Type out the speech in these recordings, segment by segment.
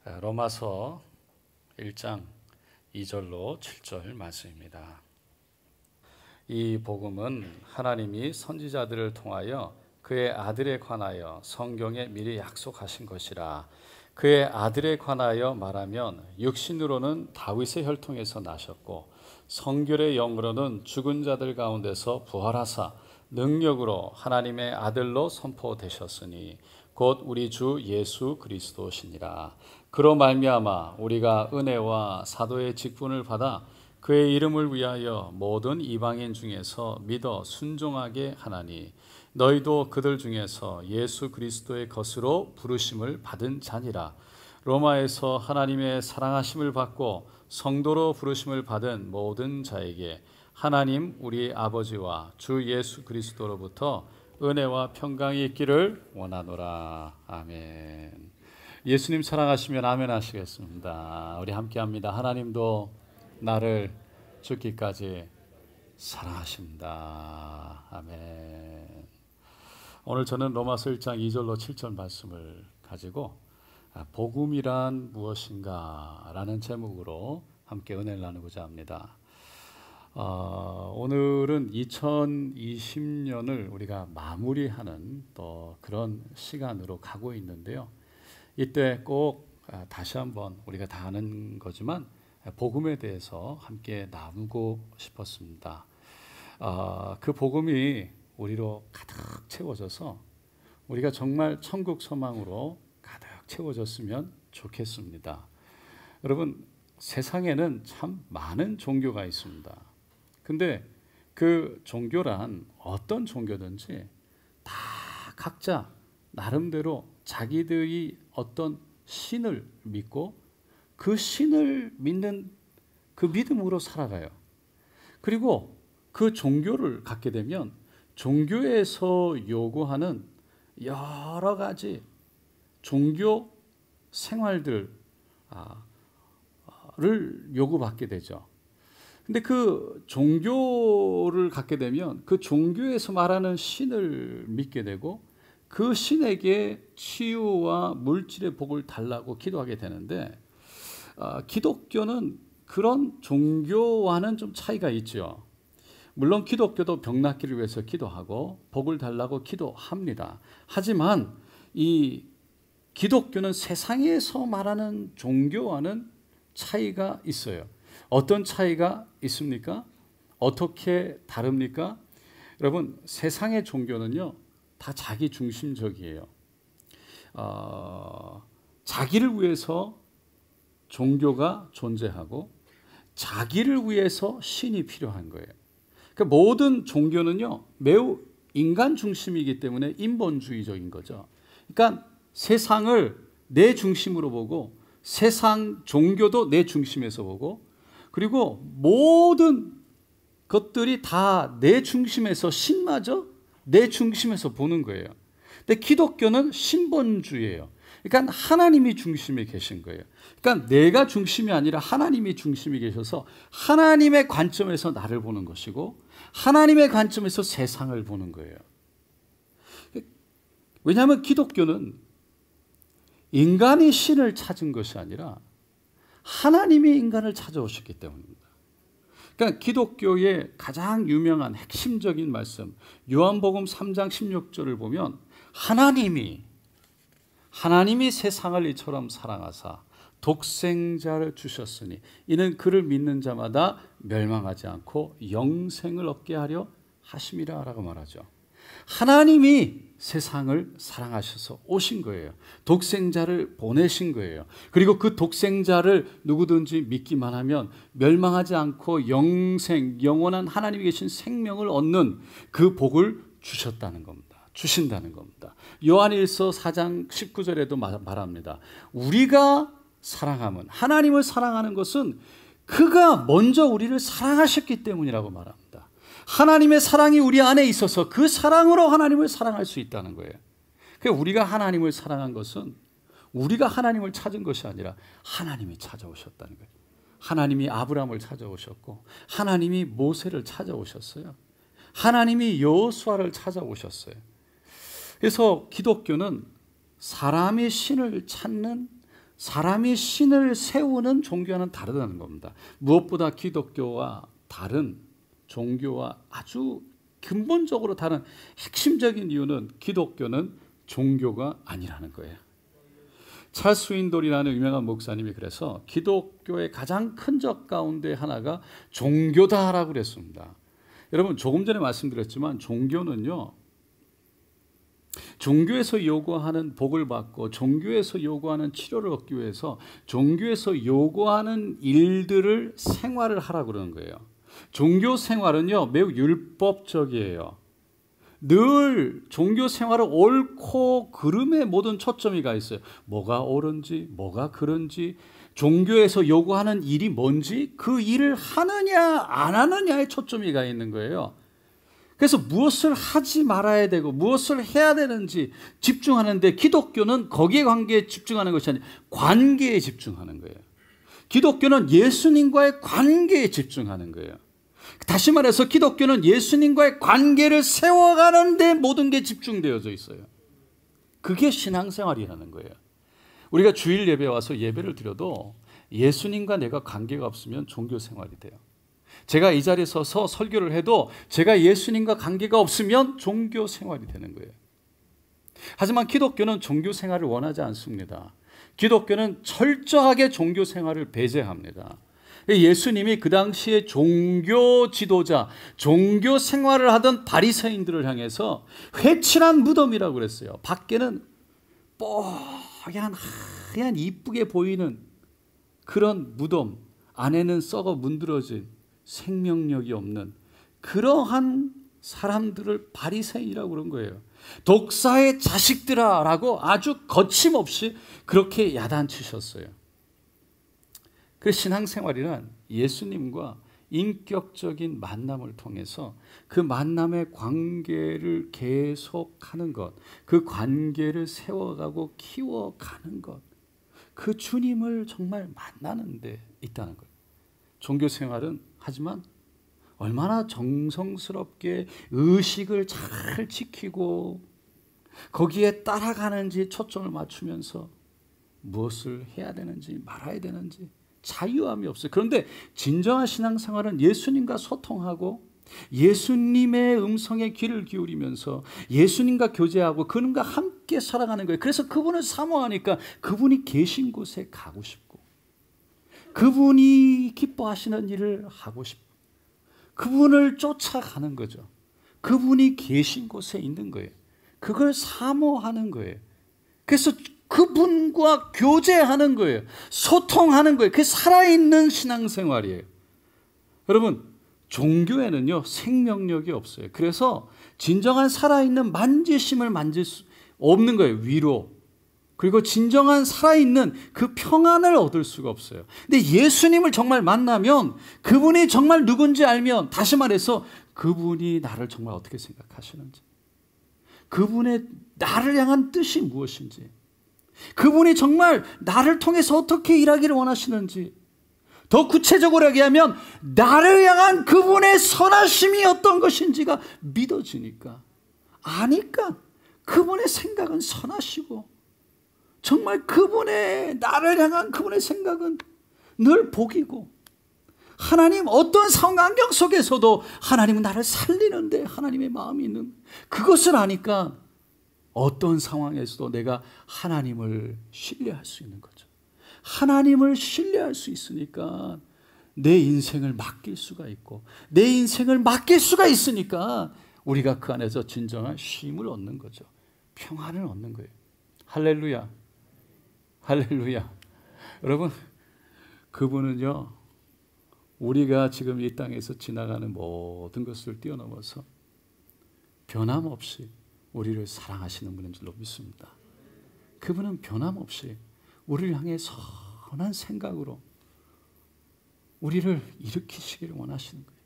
로마서 1장 2절로 7절 말씀입니다. 이 복음은 하나님이 선지자들을 통하여 그의 아들에 관하여 성경에 미리 약속하신 것이라. 그의 아들에 관하여 말하면 육신으로는 다윗의 혈통에서 나셨고 성결의 영으로는 죽은 자들 가운데서 부활하사 능력으로 하나님의 아들로 선포되셨으니 곧 우리 주 예수 그리스도시니라. 그로 말미암아 우리가 은혜와 사도의 직분을 받아 그의 이름을 위하여 모든 이방인 중에서 믿어 순종하게 하나니 너희도 그들 중에서 예수 그리스도의 것으로 부르심을 받은 자니라. 로마에서 하나님의 사랑하심을 받고 성도로 부르심을 받은 모든 자에게 하나님 우리 아버지와 주 예수 그리스도로부터 은혜와 평강이 있기를 원하노라. 아멘. 예수님 사랑하시면 아멘 하시겠습니다. 우리 함께 합니다. 하나님도 나를 죽기까지 사랑하십니다. 아멘. 오늘 저는 로마서 1장 2절로 7절 말씀을 가지고 복음이란 무엇인가 라는 제목으로 함께 은혜를 나누고자 합니다. 오늘은 2020년을 우리가 마무리하는 또 그런 시간으로 가고 있는데요. 이때 꼭 다시 한번 우리가 다 아는 거지만 복음에 대해서 함께 나누고 싶었습니다. 그 복음이 우리로 가득 채워져서 우리가 정말 천국 소망으로 가득 채워졌으면 좋겠습니다. 여러분, 세상에는 참 많은 종교가 있습니다. 근데 그 종교란 어떤 종교든지 다 각자 나름대로 자기들이 어떤 신을 믿고 그 신을 믿는 그 믿음으로 살아가요. 그리고 그 종교를 갖게 되면 종교에서 요구하는 여러 가지 종교 생활들을 요구받게 되죠. 근데 그 종교를 갖게 되면 그 종교에서 말하는 신을 믿게 되고 그 신에게 치유와 물질의 복을 달라고 기도하게 되는데 기독교는 그런 종교와는 좀 차이가 있죠. 물론 기독교도 병 낫기를 위해서 기도하고 복을 달라고 기도합니다. 하지만 이 기독교는 세상에서 말하는 종교와는 차이가 있어요. 어떤 차이가 있습니까? 어떻게 다릅니까? 여러분, 세상의 종교는요 다 자기 중심적이에요. 자기를 위해서 종교가 존재하고 자기를 위해서 신이 필요한 거예요. 그러니까 모든 종교는요 매우 인간 중심이기 때문에 인본주의적인 거죠. 그러니까 세상을 내 중심으로 보고 세상 종교도 내 중심에서 보고 그리고 모든 것들이 다 내 중심에서 신마저 내 중심에서 보는 거예요. 근데 기독교는 신본주의예요. 그러니까 하나님이 중심에 계신 거예요. 그러니까 내가 중심이 아니라 하나님이 중심이 계셔서 하나님의 관점에서 나를 보는 것이고 하나님의 관점에서 세상을 보는 거예요. 왜냐하면 기독교는 인간이 신을 찾은 것이 아니라 하나님이 인간을 찾아오셨기 때문입니다. 그러니까 기독교의 가장 유명한 핵심적인 말씀 요한복음 3장 16절을 보면 하나님이 세상을 이처럼 사랑하사 독생자를 주셨으니 이는 그를 믿는 자마다 멸망하지 않고 영생을 얻게 하려 하심이라 라고 말하죠. 하나님이 세상을 사랑하셔서 오신 거예요. 독생자를 보내신 거예요. 그리고 그 독생자를 누구든지 믿기만 하면 멸망하지 않고 영원한 하나님이 계신 생명을 얻는 그 복을 주셨다는 겁니다. 주신다는 겁니다. 요한일서 4장 19절에도 말합니다. 우리가 사랑함은 하나님을 사랑하는 것은 그가 먼저 우리를 사랑하셨기 때문이라고 말합니다. 하나님의 사랑이 우리 안에 있어서 그 사랑으로 하나님을 사랑할 수 있다는 거예요. 그러니까 우리가 하나님을 사랑한 것은 우리가 하나님을 찾은 것이 아니라 하나님이 찾아오셨다는 거예요. 하나님이 아브라함을 찾아오셨고 하나님이 모세를 찾아오셨어요. 하나님이 여호수아를 찾아오셨어요. 그래서 기독교는 사람이 신을 찾는 사람이 신을 세우는 종교와는 다르다는 겁니다. 무엇보다 기독교와 다른 종교와 아주 근본적으로 다른 핵심적인 이유는 기독교는 종교가 아니라는 거예요. 찰스 윈돌이라는 유명한 목사님이 그래서 기독교의 가장 큰 적 가운데 하나가 종교다라고 그랬습니다. 여러분, 조금 전에 말씀드렸지만 종교는요, 종교에서 요구하는 복을 받고 종교에서 요구하는 치료를 얻기 위해서 종교에서 요구하는 일들을 생활을 하라고 그러는 거예요. 종교 생활은요, 매우 율법적이에요. 늘 종교 생활은 옳고 그름에 모든 초점이 가 있어요. 뭐가 옳은지, 뭐가 그른지, 종교에서 요구하는 일이 뭔지, 그 일을 하느냐 안 하느냐에 초점이 가 있는 거예요. 그래서 무엇을 하지 말아야 되고 무엇을 해야 되는지 집중하는데, 기독교는 거기에 관계에 집중하는 것이 아니라 관계에 집중하는 거예요. 기독교는 예수님과의 관계에 집중하는 거예요. 다시 말해서 기독교는 예수님과의 관계를 세워가는 데 모든 게 집중되어져 있어요. 그게 신앙생활이라는 거예요. 우리가 주일 예배에 와서 예배를 드려도 예수님과 내가 관계가 없으면 종교생활이 돼요. 제가 이 자리에 서서 설교를 해도 제가 예수님과 관계가 없으면 종교생활이 되는 거예요. 하지만 기독교는 종교생활을 원하지 않습니다. 기독교는 철저하게 종교생활을 배제합니다. 예수님이 그 당시에 종교 지도자, 종교 생활을 하던 바리새인들을 향해서 회칠한 무덤이라고 그랬어요. 밖에는 뽀얀 하얀 이쁘게 보이는 그런 무덤, 안에는 썩어 문드러진 생명력이 없는 그러한 사람들을 바리새인이라고 그런 거예요. 독사의 자식들아 라고 아주 거침없이 그렇게 야단치셨어요. 그 신앙생활이란 예수님과 인격적인 만남을 통해서 그 만남의 관계를 계속하는 것, 그 관계를 세워가고 키워가는 것, 그 주님을 정말 만나는 데 있다는 거예요. 종교생활은 하지만 얼마나 정성스럽게 의식을 잘 지키고 거기에 따라가는지 초점을 맞추면서 무엇을 해야 되는지 말아야 되는지 자유함이 없어요. 그런데 진정한 신앙생활은 예수님과 소통하고 예수님의 음성에 귀를 기울이면서 예수님과 교제하고 그분과 함께 살아가는 거예요. 그래서 그분을 사모하니까 그분이 계신 곳에 가고 싶고 그분이 기뻐하시는 일을 하고 싶고 그분을 쫓아가는 거죠. 그분이 계신 곳에 있는 거예요. 그걸 사모하는 거예요. 그래서 그분과 교제하는 거예요. 소통하는 거예요. 그게 살아있는 신앙생활이에요. 여러분, 종교에는요 생명력이 없어요. 그래서 진정한 살아있는 만지심을 만질 수 없는 거예요. 위로. 그리고 진정한 살아있는 그 평안을 얻을 수가 없어요. 근데 예수님을 정말 만나면 그분이 정말 누군지 알면, 다시 말해서 그분이 나를 정말 어떻게 생각하시는지, 그분의 나를 향한 뜻이 무엇인지, 그분이 정말 나를 통해서 어떻게 일하기를 원하시는지, 더 구체적으로 얘기하면 나를 향한 그분의 선하심이 어떤 것인지가 믿어지니까, 아니까 그분의 생각은 선하시고 정말 그분의 나를 향한 그분의 생각은 늘 복이고, 하나님 어떤 상황경 속에서도 하나님은 나를 살리는데 하나님의 마음이 있는 그것을 아니까 어떤 상황에서도 내가 하나님을 신뢰할 수 있는 거죠. 하나님을 신뢰할 수 있으니까 내 인생을 맡길 수가 있고, 내 인생을 맡길 수가 있으니까 우리가 그 안에서 진정한 쉼을 얻는 거죠. 평안을 얻는 거예요. 할렐루야. 할렐루야. 여러분, 그분은요 우리가 지금 이 땅에서 지나가는 모든 것을 뛰어넘어서 변함없이 우리를 사랑하시는 분인 줄로 믿습니다. 그분은 변함없이 우리를 향해 선한 생각으로 우리를 일으키시기를 원하시는 거예요.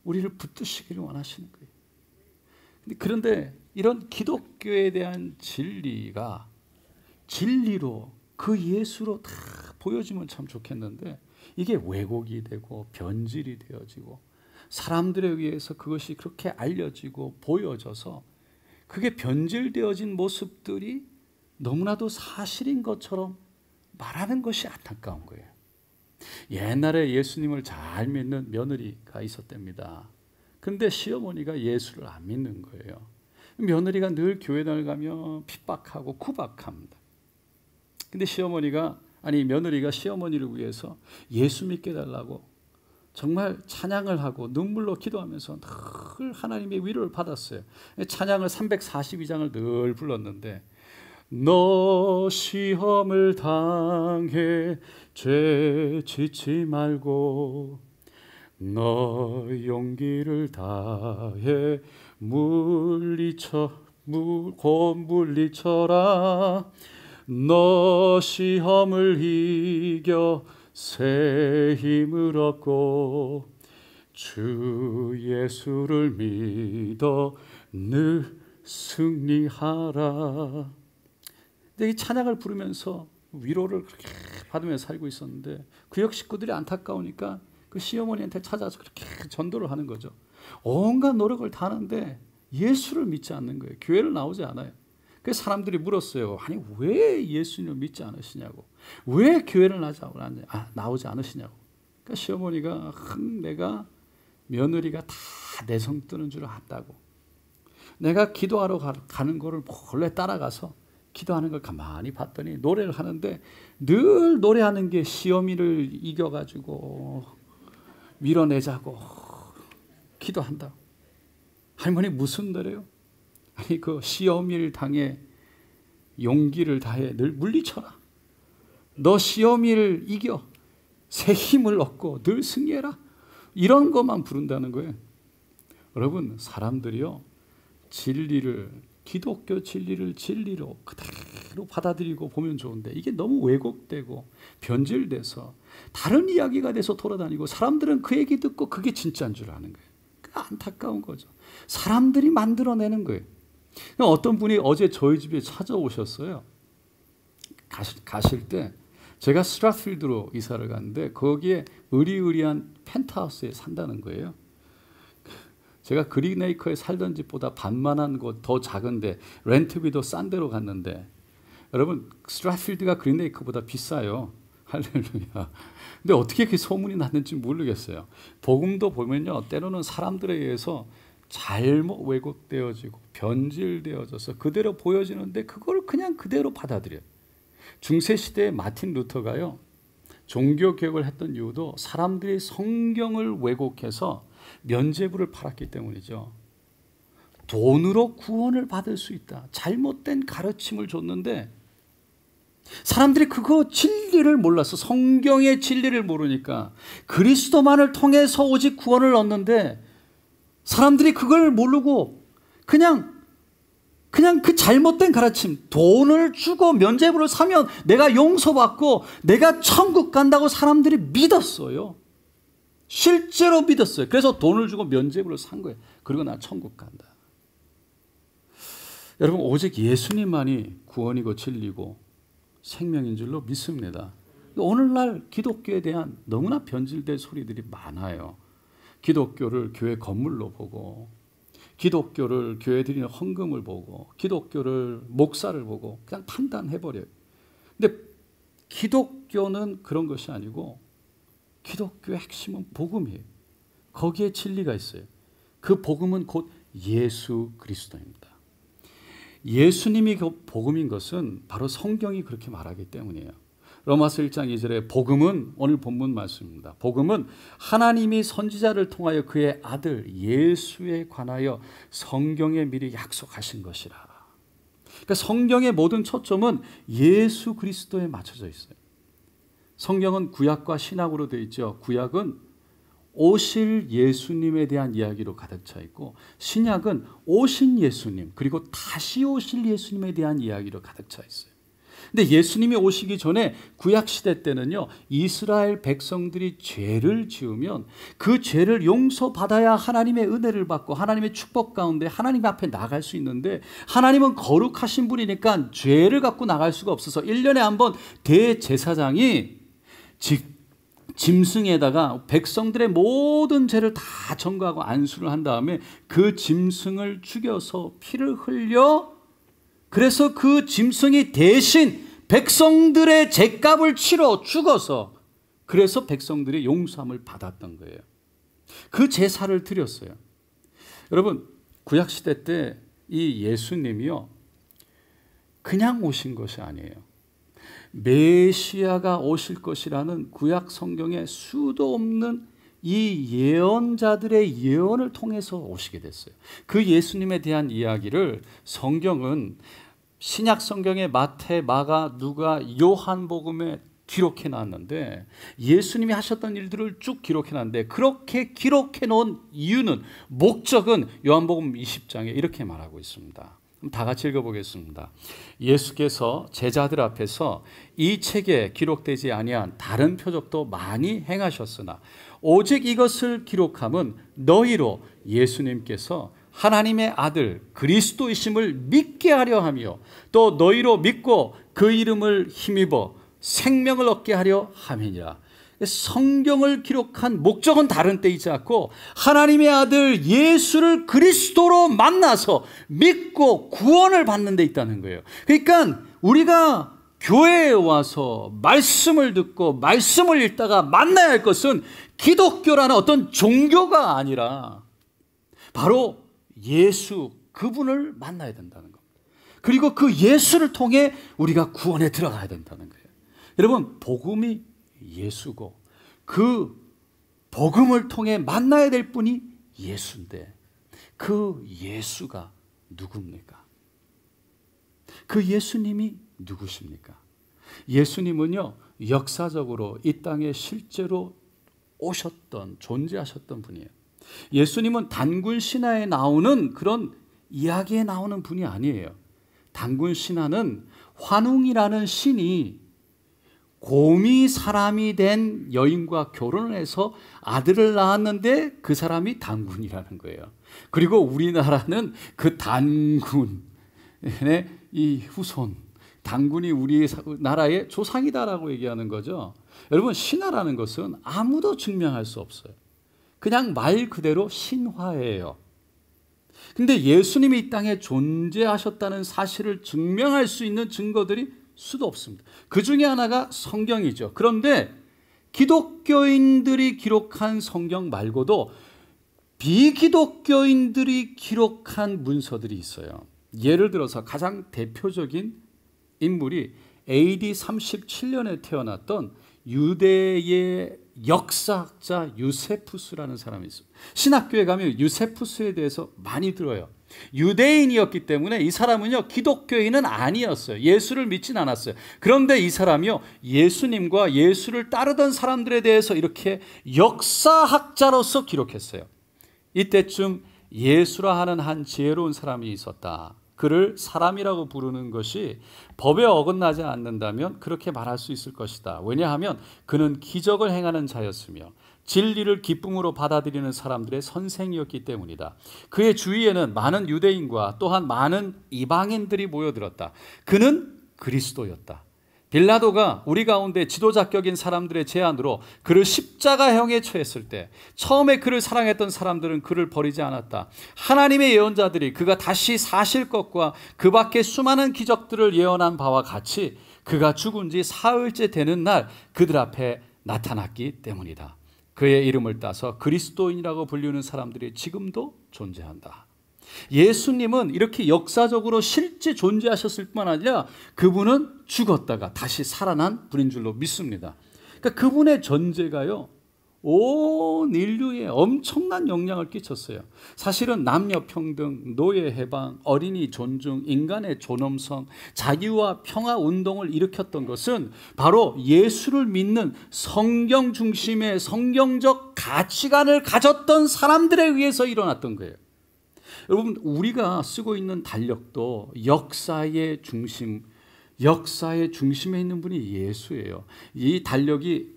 우리를 붙드시기를 원하시는 거예요. 그런데 이런 기독교에 대한 진리가 진리로 그 예수로 다 보여지면 참 좋겠는데, 이게 왜곡이 되고 변질이 되어지고 사람들에 의해서 그것이 그렇게 알려지고 보여져서 그게 변질되어진 모습들이 너무나도 사실인 것처럼 말하는 것이 안타까운 거예요. 옛날에 예수님을 잘 믿는 며느리가 있었답니다. 근데 시어머니가 예수를 안 믿는 거예요. 며느리가 늘 교회를 가면 핍박하고 구박합니다. 근데 며느리가 시어머니를 위해서 예수 믿게 해달라고 정말 찬양을 하고 눈물로 기도하면서 늘 하나님의 위로를 받았어요. 찬양을 342장을 늘 불렀는데, 너 시험을 당해 죄 짓지 말고 너 용기를 다해 곧 물리쳐라. 너 시험을 이겨 새 힘을 얻고 주 예수를 믿어 늘 승리하라. 근데 이 찬양을 부르면서 위로를 그렇게 받으면서 살고 있었는데, 그 역 식구들이 안타까우니까 그 시어머니한테 찾아서 그렇게 전도를 하는 거죠. 온갖 노력을 다 하는데 예수를 믿지 않는 거예요. 교회를 나오지 않아요. 그래서 사람들이 물었어요. 아니 왜 예수님을 믿지 않으시냐고, 왜 교회를 나오지 않으시냐고. 그러니까 시어머니가 내가 며느리가 다 내성 뜨는 줄 안다고, 내가 기도하러 가는 거를 몰래 따라가서 기도하는 걸 가만히 봤더니 노래를 하는데 늘 노래하는 게 시어미를 이겨가지고 밀어내자고 기도한다. 할머니 무슨 노래요? 아니 그 시어미를 당해 용기를 다해 늘 물리쳐라. 너 시어미를 이겨 새 힘을 얻고 늘 승리해라. 이런 것만 부른다는 거예요. 여러분, 사람들이요, 기독교 진리를 진리로 그대로 받아들이고 보면 좋은데, 이게 너무 왜곡되고 변질돼서 다른 이야기가 돼서 돌아다니고, 사람들은 그 얘기 듣고 그게 진짜인 줄 아는 거예요. 안타까운 거죠. 사람들이 만들어내는 거예요. 어떤 분이 어제 저희 집에 찾아오셨어요. 가실 때 제가 스트라필드로 이사를 갔는데 거기에 으리으리한 펜트하우스에 산다는 거예요. 제가 그린에이커에 살던 집보다 반만한 곳 더 작은데 렌트비도 싼 데로 갔는데, 여러분 스트라필드가 그린에이커보다 비싸요. 할렐루야. 근데 어떻게 그렇게 소문이 났는지 모르겠어요. 복음도 보면요, 때로는 사람들에 의해서 잘못 왜곡되어지고 변질되어져서 그대로 보여지는데 그걸 그냥 그대로 받아들여요. 중세시대에 마틴 루터가요, 종교개혁을 했던 이유도 사람들이 성경을 왜곡해서 면죄부를 팔았기 때문이죠. 돈으로 구원을 받을 수 있다, 잘못된 가르침을 줬는데 사람들이 그거 진리를 몰라서, 성경의 진리를 모르니까 그리스도만을 통해서 오직 구원을 얻는데, 사람들이 그걸 모르고 그냥 그 잘못된 가르침, 돈을 주고 면죄부를 사면 내가 용서받고 내가 천국 간다고 사람들이 믿었어요. 실제로 믿었어요. 그래서 돈을 주고 면죄부를 산 거예요. 그리고 나 천국 간다. 여러분, 오직 예수님만이 구원이고 진리고 생명인 줄로 믿습니다. 오늘날 기독교에 대한 너무나 변질된 소리들이 많아요. 기독교를 교회 건물로 보고, 기독교를 교회 드리는 헌금을 보고, 기독교를 목사를 보고 그냥 판단해버려요. 근데 기독교는 그런 것이 아니고, 기독교의 핵심은 복음이에요. 거기에 진리가 있어요. 그 복음은 곧 예수 그리스도입니다. 예수님이 그 복음인 것은 바로 성경이 그렇게 말하기 때문이에요. 로마서 1장 2절에 복음은, 오늘 본문 말씀입니다. 복음은 하나님이 선지자를 통하여 그의 아들 예수에 관하여 성경에 미리 약속하신 것이라. 그러니까 성경의 모든 초점은 예수 그리스도에 맞춰져 있어요. 성경은 구약과 신약으로 되어 있죠. 구약은 오실 예수님에 대한 이야기로 가득 차 있고, 신약은 오신 예수님 그리고 다시 오실 예수님에 대한 이야기로 가득 차 있어요. 근데 예수님이 오시기 전에 구약 시대 때는요, 이스라엘 백성들이 죄를 지으면 그 죄를 용서받아야 하나님의 은혜를 받고 하나님의 축복 가운데 하나님 앞에 나갈 수 있는데, 하나님은 거룩하신 분이니까 죄를 갖고 나갈 수가 없어서 1년에 한 번 대제사장이 짐승에다가 백성들의 모든 죄를 다 전가하고 안수를 한 다음에 그 짐승을 죽여서 피를 흘려, 그래서 그 짐승이 대신 백성들의 죗값을 치러 죽어서 그래서 백성들의 용서함을 받았던 거예요. 그 제사를 드렸어요. 여러분, 구약시대 때 이 예수님이요, 그냥 오신 것이 아니에요. 메시아가 오실 것이라는 구약 성경에 수도 없는 이 예언자들의 예언을 통해서 오시게 됐어요. 그 예수님에 대한 이야기를 성경은 신약 성경의 마태, 마가, 누가, 요한복음에 기록해 놨는데, 예수님이 하셨던 일들을 쭉 기록해 놨는데, 그렇게 기록해 놓은 이유는, 목적은 요한복음 20장에 이렇게 말하고 있습니다. 다 같이 읽어보겠습니다. 예수께서 제자들 앞에서 이 책에 기록되지 아니한 다른 표적도 많이 행하셨으나 오직 이것을 기록함은 너희로 예수님께서 하나님의 아들 그리스도이심을 믿게 하려 하며 또 너희로 믿고 그 이름을 힘입어 생명을 얻게 하려 함이니라. 성경을 기록한 목적은 다른 때이지 않고 하나님의 아들 예수를 그리스도로 만나서 믿고 구원을 받는 데 있다는 거예요. 그러니까 우리가 교회에 와서 말씀을 듣고 말씀을 읽다가 만나야 할 것은 기독교라는 어떤 종교가 아니라 바로 예수, 그분을 만나야 된다는 겁니다. 그리고 그 예수를 통해 우리가 구원에 들어가야 된다는 거예요. 여러분, 복음이 예수고 그 복음을 통해 만나야 될 분이 예수인데 그 예수가 누굽니까? 그 예수님이 누구십니까? 예수님은요, 역사적으로 이 땅에 실제로 오셨던, 존재하셨던 분이에요. 예수님은 단군 신화에 나오는 그런 이야기에 나오는 분이 아니에요. 단군 신화는 환웅이라는 신이 곰이 사람이 된 여인과 결혼을 해서 아들을 낳았는데 그 사람이 단군이라는 거예요. 그리고 우리나라는 그 단군의 이 후손, 단군이 우리나라의 조상이다라고 얘기하는 거죠. 여러분, 신화라는 것은 아무도 증명할 수 없어요. 그냥 말 그대로 신화예요. 근데 예수님이 이 땅에 존재하셨다는 사실을 증명할 수 있는 증거들이 수도 없습니다. 그 중에 하나가 성경이죠. 그런데 기독교인들이 기록한 성경 말고도 비기독교인들이 기록한 문서들이 있어요. 예를 들어서 가장 대표적인 인물이 AD 37년에 태어났던 유대의 역사학자 유세푸스라는 사람이 있어요. 신학교에 가면 유세푸스에 대해서 많이 들어요. 유대인이었기 때문에 이 사람은요, 기독교인은 아니었어요. 예수를 믿진 않았어요. 그런데 이 사람이요, 예수님과 예수를 따르던 사람들에 대해서 이렇게 역사학자로서 기록했어요. 이때쯤 예수라 하는 한 지혜로운 사람이 있었다. 그를 사람이라고 부르는 것이 법에 어긋나지 않는다면 그렇게 말할 수 있을 것이다. 왜냐하면 그는 기적을 행하는 자였으며 진리를 기쁨으로 받아들이는 사람들의 선생이었기 때문이다. 그의 주위에는 많은 유대인과 또한 많은 이방인들이 모여들었다. 그는 그리스도였다. 빌라도가 우리 가운데 지도자격인 사람들의 제안으로 그를 십자가형에 처했을 때 처음에 그를 사랑했던 사람들은 그를 버리지 않았다. 하나님의 예언자들이 그가 다시 사실 것과 그 밖에 수많은 기적들을 예언한 바와 같이 그가 죽은 지 사흘째 되는 날 그들 앞에 나타났기 때문이다. 그의 이름을 따서 그리스도인이라고 불리는 사람들이 지금도 존재한다. 예수님은 이렇게 역사적으로 실제 존재하셨을 뿐만 아니라 그분은 죽었다가 다시 살아난 분인 줄로 믿습니다. 그러니까 그분의 존재가요, 온 인류에 엄청난 영향을 끼쳤어요. 사실은 남녀 평등, 노예 해방, 어린이 존중, 인간의 존엄성, 자유와 평화 운동을 일으켰던 것은 바로 예수를 믿는 성경 중심의 성경적 가치관을 가졌던 사람들에 의해서 일어났던 거예요. 여러분, 우리가 쓰고 있는 달력도 역사의 중심에 있는 분이 예수예요. 이 달력이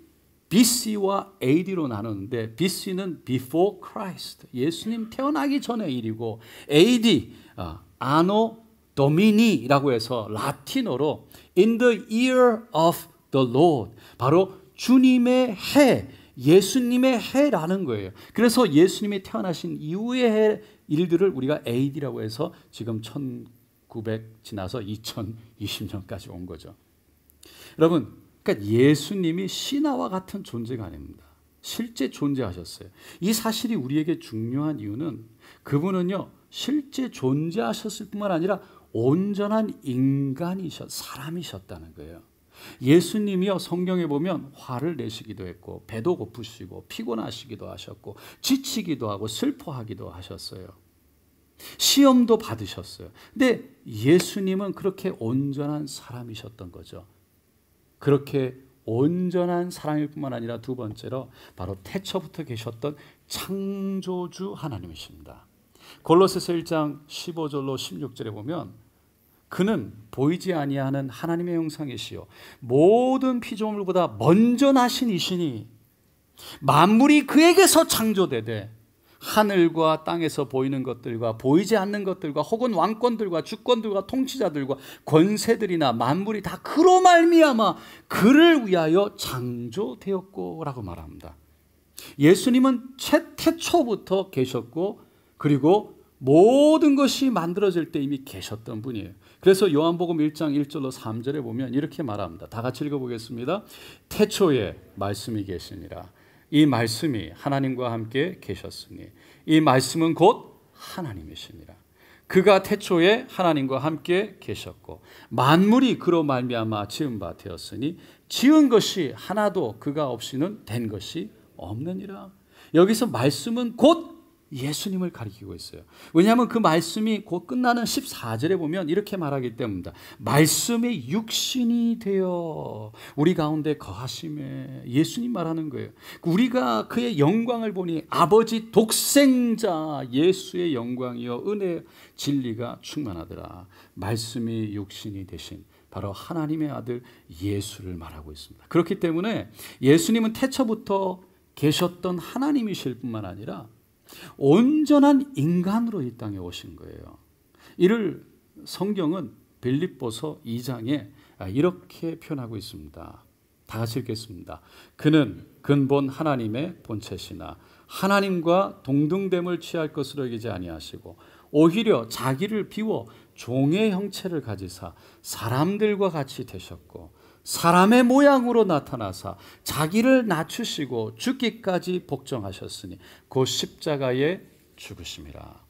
BC와 AD로 나누는데 BC는 Before Christ, 예수님 태어나기 전의 일이고 AD, Anno Domini라고 해서 라틴어로 In the year of the Lord, 바로 주님의 해, 예수님의 해라는 거예요. 그래서 예수님이 태어나신 이후의 해 일들을 우리가 AD라고 해서 지금 1900 지나서 2020년까지 온 거죠. 여러분, 그러니까 예수님이 신화와 같은 존재가 아닙니다. 실제 존재하셨어요. 이 사실이 우리에게 중요한 이유는 그분은요, 실제 존재하셨을 뿐만 아니라 온전한 사람이셨다는 거예요. 예수님이요, 성경에 보면 화를 내시기도 했고, 배도 고프시고, 피곤하시기도 하셨고, 지치기도 하고, 슬퍼하기도 하셨어요. 시험도 받으셨어요. 근데 예수님은 그렇게 온전한 사람이셨던 거죠. 그렇게 온전한 사랑일 뿐만 아니라 두 번째로 바로 태초부터 계셨던 창조주 하나님이십니다. 골로새서 1장 15절로 16절에 보면 그는 보이지 아니하는 하나님의 형상이시요 모든 피조물보다 먼저 나신 이시니 만물이 그에게서 창조되되 하늘과 땅에서 보이는 것들과 보이지 않는 것들과 혹은 왕권들과 주권들과 통치자들과 권세들이나 만물이 다 그로 말미암아 그를 위하여 창조되었고라고 말합니다. 예수님은 태초부터 계셨고 그리고 모든 것이 만들어질 때 이미 계셨던 분이에요. 그래서 요한복음 1장 1절로 3절에 보면 이렇게 말합니다. 다 같이 읽어보겠습니다. 태초에 말씀이 계시니라. 이 말씀이 하나님과 함께 계셨으니 이 말씀은 곧 하나님이시니라. 그가 태초에 하나님과 함께 계셨고 만물이 그로 말미암아 지은 바 되었으니 지은 것이 하나도 그가 없이는 된 것이 없느니라. 여기서 말씀은 곧 예수님을 가리키고 있어요. 왜냐하면 그 말씀이 곧 끝나는 14절에 보면 이렇게 말하기 때문입니다. 말씀이 육신이 되어 우리 가운데 거하심에 예수님 말하는 거예요. 우리가 그의 영광을 보니 아버지 독생자 예수의 영광이요 은혜 진리가 충만하더라. 말씀이 육신이 되신 바로 하나님의 아들 예수를 말하고 있습니다. 그렇기 때문에 예수님은 태초부터 계셨던 하나님이실 뿐만 아니라 온전한 인간으로 이 땅에 오신 거예요. 이를 성경은 빌립보서 2장에 이렇게 표현하고 있습니다. 다 같이 읽겠습니다. 그는 근본 하나님의 본체시나 하나님과 동등됨을 취할 것으로 여기지 아니하시고 오히려 자기를 비워 종의 형체를 가지사 사람들과 같이 되셨고 사람의 모양으로 나타나사 자기를 낮추시고 죽기까지 복종하셨으니 곧 십자가에 죽으심이라.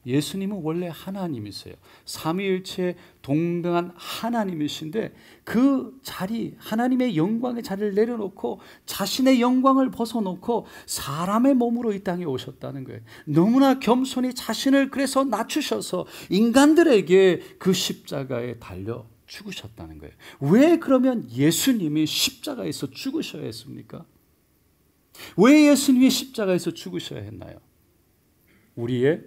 예수님은 원래 하나님이세요. 삼위일체 동등한 하나님이신데 그 자리, 하나님의 영광의 자리를 내려놓고 자신의 영광을 벗어놓고 사람의 몸으로 이 땅에 오셨다는 거예요. 너무나 겸손히 자신을 그래서 낮추셔서 인간들에게 그 십자가에 달려 죽으셨다는 거예요. 왜 그러면 예수님이 십자가에서 죽으셔야 했습니까? 왜 예수님이 십자가에서 죽으셔야 했나요? 우리의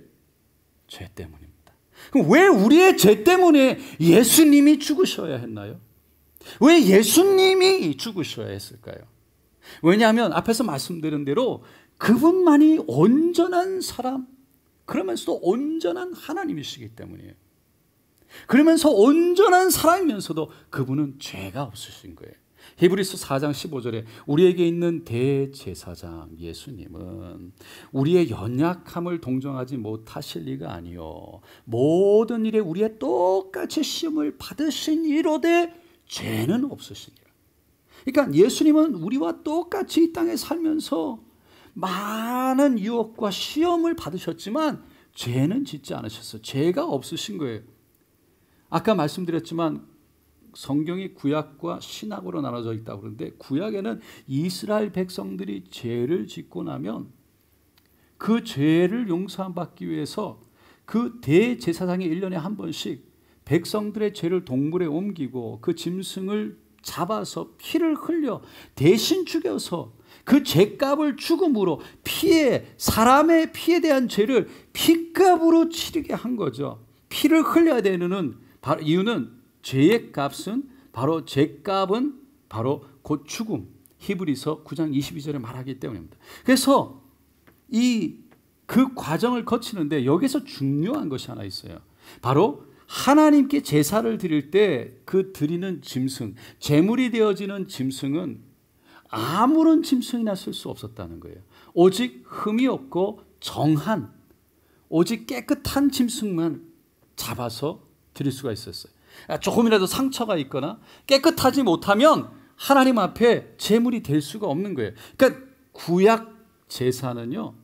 죄 때문입니다. 그럼 왜 우리의 죄 때문에 예수님이 죽으셔야 했나요? 왜 예수님이 죽으셔야 했을까요? 왜냐하면 앞에서 말씀드린 대로 그분만이 온전한 사람, 그러면서도 온전한 하나님이시기 때문이에요. 그러면서 온전한 사람이면서도 그분은 죄가 없으신 거예요. 히브리서 4장 15절에 우리에게 있는 대제사장 예수님은 우리의 연약함을 동정하지 못하실 리가 아니요 모든 일에 우리의 똑같이 시험을 받으신 이로되 죄는 없으시니라. 그러니까 예수님은 우리와 똑같이 이 땅에 살면서 많은 유혹과 시험을 받으셨지만 죄는 짓지 않으셨어요. 죄가 없으신 거예요. 아까 말씀드렸지만 성경이 구약과 신약으로 나눠져 있다고 그러는데 구약에는 이스라엘 백성들이 죄를 짓고 나면 그 죄를 용서받기 위해서 그 대제사장이 1년에 한 번씩 백성들의 죄를 동물에 옮기고 그 짐승을 잡아서 피를 흘려 대신 죽여서 그 죄값을 죽음으로 사람의 피에 대한 죄를 피값으로 치르게 한 거죠. 피를 흘려야 되는 이유는 죄의 값은 바로 죄값은 바로 곧 죽음. 히브리서 9장 22절에 말하기 때문입니다. 그래서 그 과정을 거치는데 여기서 중요한 것이 하나 있어요. 바로 하나님께 제사를 드릴 때 그 드리는 짐승, 제물이 되어지는 짐승은 아무런 짐승이나 쓸 수 없었다는 거예요. 오직 흠이 없고 정한, 오직 깨끗한 짐승만 잡아서 드릴 수가 있었어요. 조금이라도 상처가 있거나 깨끗하지 못하면 하나님 앞에 제물이 될 수가 없는 거예요. 그러니까 구약 제사는요,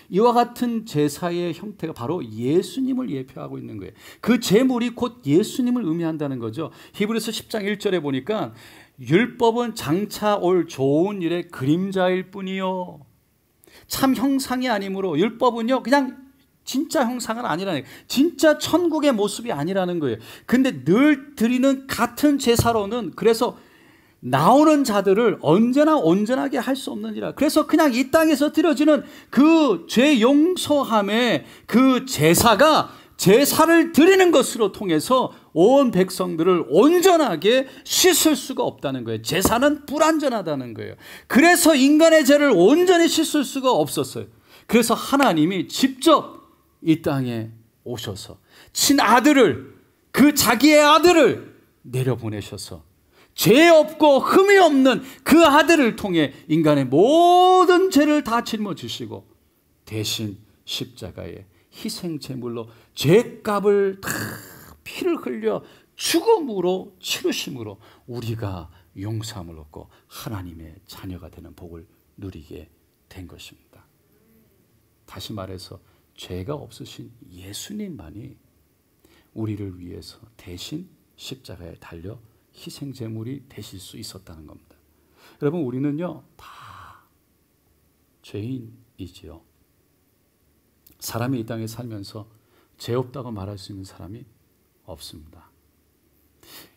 이와 같은 제사의 형태가 바로 예수님을 예표하고 있는 거예요. 그 제물이 곧 예수님을 의미한다는 거죠. 히브리서 10장 1절에 보니까 율법은 장차 올 좋은 일의 그림자일 뿐이요 참 형상이 아니므로, 율법은요 그냥 진짜 형상은 아니라는 거예요. 진짜 천국의 모습이 아니라는 거예요. 근데 늘 드리는 같은 제사로는, 그래서 나오는 자들을 언제나 온전하게 할 수 없느니라. 그래서 그냥 이 땅에서 드려지는 그 죄 용서함의 그 제사가 제사를 드리는 것으로 통해서 온 백성들을 온전하게 씻을 수가 없다는 거예요. 제사는 불완전하다는 거예요. 그래서 인간의 죄를 온전히 씻을 수가 없었어요. 그래서 하나님이 직접 이 땅에 오셔서 친아들을, 그 자기의 아들을 내려보내셔서 죄 없고 흠이 없는 그 아들을 통해 인간의 모든 죄를 다 짊어지시고 대신 십자가의 희생 제물로 죄값을 다 피를 흘려 죽음으로 치르심으로 우리가 용서함을 얻고 하나님의 자녀가 되는 복을 누리게 된 것입니다. 다시 말해서 죄가 없으신 예수님만이 우리를 위해서 대신 십자가에 달려 희생 제물이 되실 수 있었다는 겁니다. 여러분, 우리는요 다 죄인이지요. 사람이 이 땅에 살면서 죄 없다고 말할 수 있는 사람이 없습니다.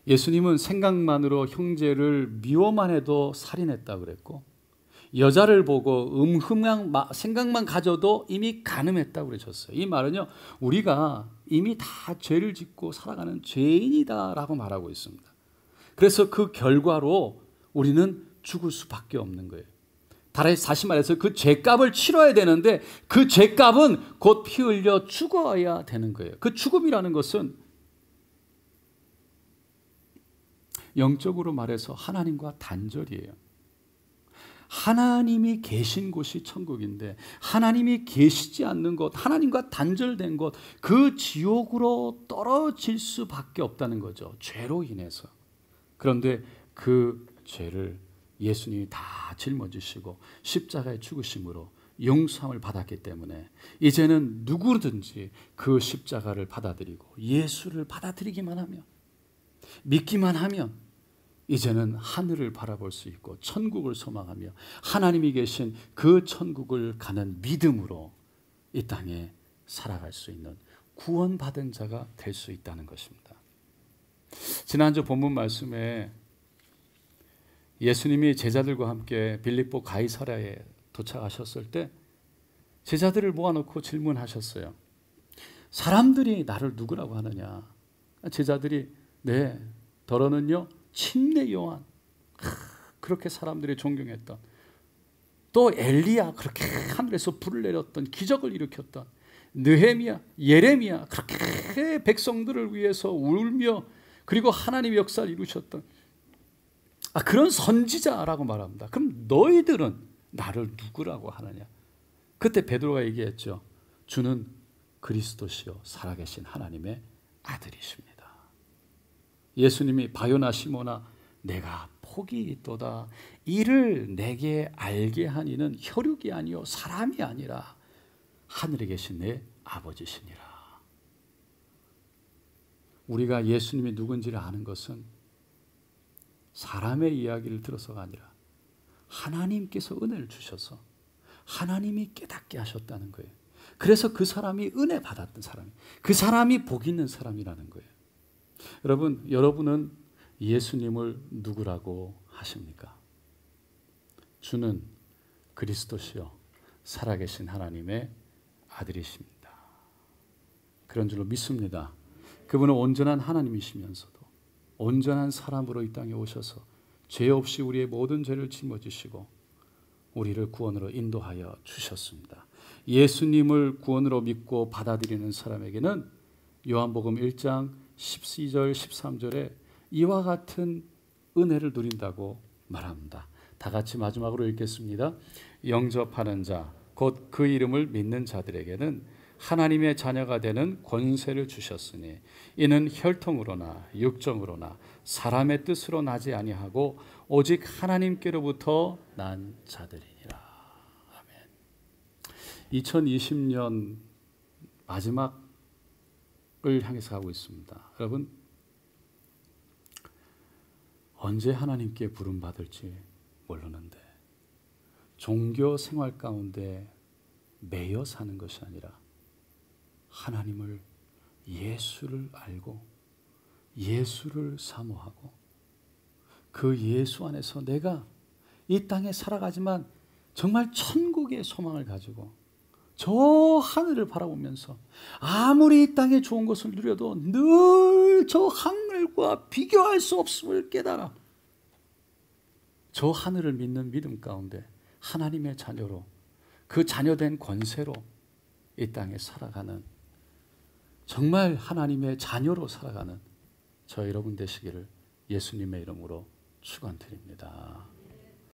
예수님은 생각만으로 형제를 미워만 해도 살인했다고 그랬고, 여자를 보고 음흉한 생각만 가져도 이미 간음했다고 그러셨어요. 이 말은요, 우리가 이미 다 죄를 짓고 살아가는 죄인이다라고 말하고 있습니다. 그래서 그 결과로 우리는 죽을 수밖에 없는 거예요. 다시 말해서 그 죄값을 치러야 되는데 그 죄값은 곧 피 흘려 죽어야 되는 거예요. 그 죽음이라는 것은 영적으로 말해서 하나님과 단절이에요. 하나님이 계신 곳이 천국인데 하나님이 계시지 않는 곳, 하나님과 단절된 곳, 그 지옥으로 떨어질 수밖에 없다는 거죠. 죄로 인해서. 그런데 그 죄를 예수님이 다 짊어지시고 십자가에 죽으심으로 용서함을 받았기 때문에 이제는 누구든지 그 십자가를 받아들이고 예수를 받아들이기만 하면, 믿기만 하면 이제는 하늘을 바라볼 수 있고 천국을 소망하며 하나님이 계신 그 천국을 가는 믿음으로 이 땅에 살아갈 수 있는 구원받은 자가 될 수 있다는 것입니다. 지난주 본문 말씀에 예수님이 제자들과 함께 빌립보 가이사랴에 도착하셨을 때 제자들을 모아놓고 질문하셨어요. 사람들이 나를 누구라고 하느냐? 제자들이 네, 더러는요 침례 요한, 그렇게 사람들이 존경했던, 또 엘리야, 그렇게 하늘에서 불을 내렸던, 기적을 일으켰던 느헤미야, 예레미야, 그렇게 백성들을 위해서 울며 그리고 하나님의 역사를 이루셨던 그런 선지자라고 말합니다. 그럼 너희들은 나를 누구라고 하느냐? 그때 베드로가 얘기했죠. 주는 그리스도시요 살아계신 하나님의 아들이십니다. 예수님이 바요나 시모나 내가 복이 있도다. 이를 내게 알게 하니는 혈육이 아니요 사람이 아니라 하늘에 계신 내 아버지시니라. 우리가 예수님이 누군지를 아는 것은 사람의 이야기를 들어서가 아니라 하나님께서 은혜를 주셔서 하나님이 깨닫게 하셨다는 거예요. 그래서 그 사람이 은혜 받았던 사람이, 그 사람이 복 있는 사람이라는 거예요. 여러분은 예수님을 누구라고 하십니까? 주는 그리스도시요 살아계신 하나님의 아들이십니다. 그런 줄로 믿습니다. 그분은 온전한 하나님이시면서도 온전한 사람으로 이 땅에 오셔서 죄 없이 우리의 모든 죄를 짊어지시고 우리를 구원으로 인도하여 주셨습니다. 예수님을 구원으로 믿고 받아들이는 사람에게는 요한복음 1장 12절 13절에 이와 같은 은혜를 누린다고 말합니다. 다 같이 마지막으로 읽겠습니다. 영접하는 자, 곧 그 이름을 믿는 자들에게는 하나님의 자녀가 되는 권세를 주셨으니 이는 혈통으로나 육정으로나 사람의 뜻으로 나지 아니하고 오직 하나님께로부터 난 자들이니라. 아멘. 2020년 마지막을 향해서 가고 있습니다. 여러분, 언제 하나님께 부름받을지 모르는데 종교 생활 가운데 매여 사는 것이 아니라 하나님을, 예수를 알고 예수를 사모하고 그 예수 안에서 내가 이 땅에 살아가지만 정말 천국의 소망을 가지고 저 하늘을 바라보면서 아무리 이 땅에 좋은 것을 누려도 늘 저 하늘과 비교할 수 없음을 깨달아 저 하늘을 믿는 믿음 가운데 하나님의 자녀로, 그 자녀된 권세로 이 땅에 살아가는, 정말 하나님의 자녀로 살아가는 저 여러분 되시기를 예수님의 이름으로 축원드립니다.